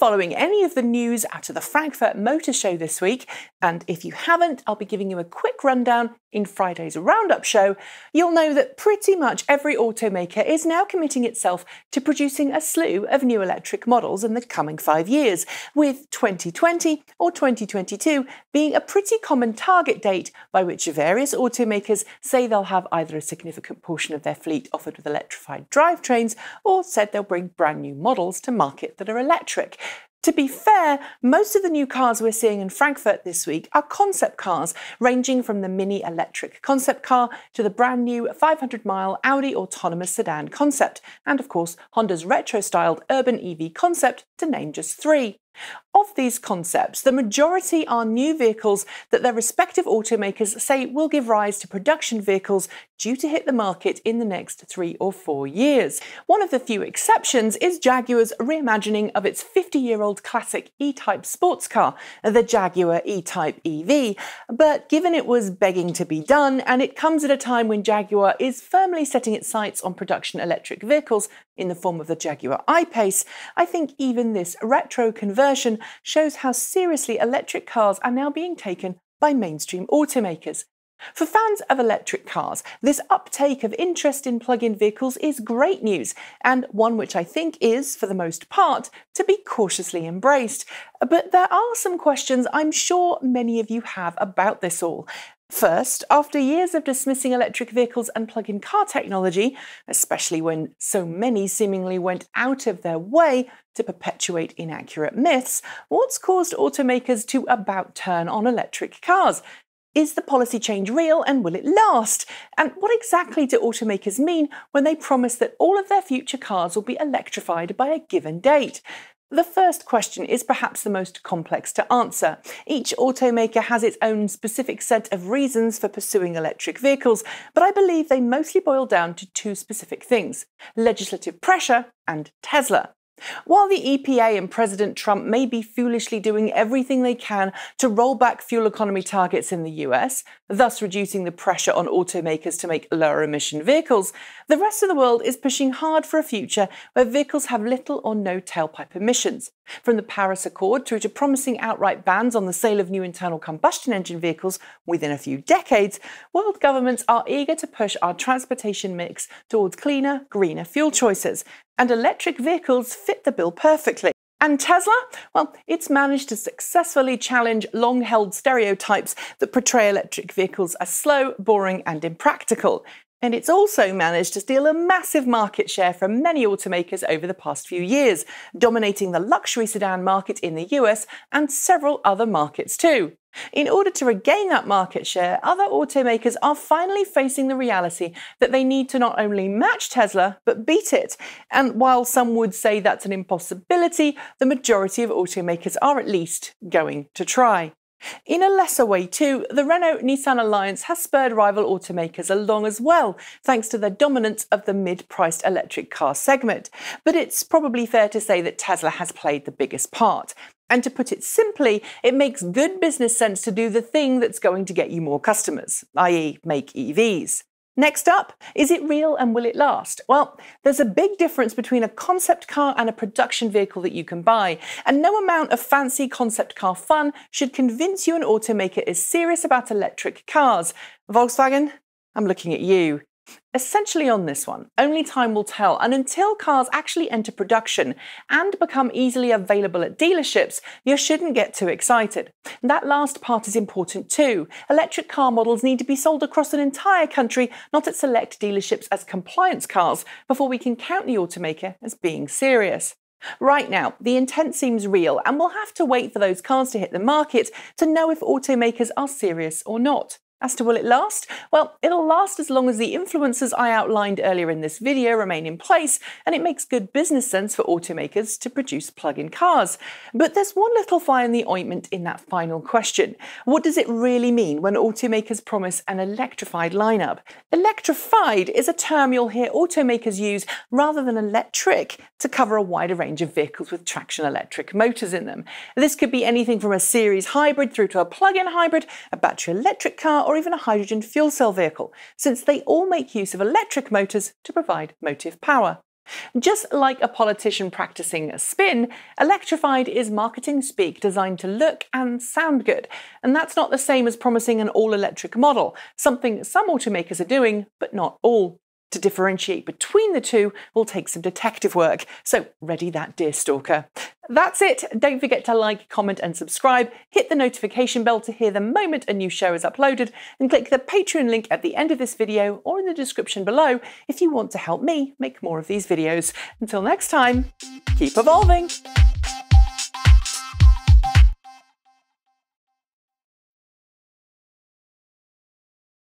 following any of the news out of the Frankfurt Motor Show this week, and if you haven't, I'll be giving you a quick rundown in Friday's Roundup show, you'll know that pretty much every automaker is now committing itself to producing a slew of new electric models in the coming 5 years, with 2020 or 2022 being a pretty common target date by which various automakers say they'll have either a significant portion of their fleet offered with electrified drivetrains or said they'll bring brand new models to market that are electric. To be fair, most of the new cars we're seeing in Frankfurt this week are concept cars, ranging from the mini electric concept car to the brand new 500-mile Audi autonomous sedan concept, and of course Honda's retro-styled urban EV concept, to name just 3. Of these concepts, the majority are new vehicles that their respective automakers say will give rise to production vehicles due to hit the market in the next 3 or 4 years. One of the few exceptions is Jaguar's reimagining of its 50-year-old classic E-Type sports car, the Jaguar E-Type EV. But given it was begging to be done, and it comes at a time when Jaguar is firmly setting its sights on production electric vehicles in the form of the Jaguar I-Pace, I think even this retro conversion shows how seriously electric cars are now being taken by mainstream automakers. For fans of electric cars, this uptake of interest in plug-in vehicles is great news, and one which I think is, for the most part, to be cautiously embraced. But there are some questions I'm sure many of you have about this all. First, after years of dismissing electric vehicles and plug-in car technology, especially when so many seemingly went out of their way to perpetuate inaccurate myths, what's caused automakers to about turn on electric cars? Is the policy change real, and will it last? And what exactly do automakers mean when they promise that all of their future cars will be electrified by a given date? The first question is perhaps the most complex to answer. Each automaker has its own specific set of reasons for pursuing electric vehicles, but I believe they mostly boil down to 2 specific things: legislative pressure and Tesla. While the EPA and President Trump may be foolishly doing everything they can to roll back fuel economy targets in the US, thus reducing the pressure on automakers to make lower emission vehicles, the rest of the world is pushing hard for a future where vehicles have little or no tailpipe emissions. From the Paris Accord through to promising outright bans on the sale of new internal combustion engine vehicles within a few decades, world governments are eager to push our transportation mix towards cleaner, greener fuel choices. And electric vehicles fit the bill perfectly. And Tesla? Well, it's managed to successfully challenge long-held stereotypes that portray electric vehicles as slow, boring, and impractical. And it's also managed to steal a massive market share from many automakers over the past few years, dominating the luxury sedan market in the US and several other markets too. In order to regain that market share, other automakers are finally facing the reality that they need to not only match Tesla, but beat it. And while some would say that's an impossibility, the majority of automakers are at least going to try. In a lesser way too, the Renault-Nissan alliance has spurred rival automakers along as well, thanks to their dominance of the mid-priced electric car segment. But it's probably fair to say that Tesla has played the biggest part. And to put it simply, it makes good business sense to do the thing that's going to get you more customers, i.e. make EVs. Next up, is it real and will it last? Well, there's a big difference between a concept car and a production vehicle that you can buy, and no amount of fancy concept car fun should convince you an automaker is serious about electric cars. Volkswagen, I'm looking at you. Essentially on this one, only time will tell, and until cars actually enter production and become easily available at dealerships, you shouldn't get too excited. That last part is important too. Electric car models need to be sold across an entire country, not at select dealerships as compliance cars, before we can count the automaker as being serious. Right now, the intent seems real, and we'll have to wait for those cars to hit the market to know if automakers are serious or not. As to will it last? Well, it'll last as long as the influences I outlined earlier in this video remain in place, and it makes good business sense for automakers to produce plug-in cars. But there's one little fly in the ointment in that final question. What does it really mean when automakers promise an electrified lineup? Electrified is a term you'll hear automakers use rather than electric to cover a wider range of vehicles with traction electric motors in them. This could be anything from a series hybrid through to a plug-in hybrid, a battery electric car, or even a hydrogen fuel cell vehicle, since they all make use of electric motors to provide motive power. Just like a politician practicing a spin, electrified is marketing speak designed to look and sound good. And that's not the same as promising an all-electric model, something some automakers are doing, but not all. To differentiate between the two will take some detective work, so ready that, dear stalker. That's it. Don't forget to like, comment and subscribe, hit the notification bell to hear the moment a new show is uploaded, and click the Patreon link at the end of this video or in the description below if you want to help me make more of these videos. Until next time, keep evolving!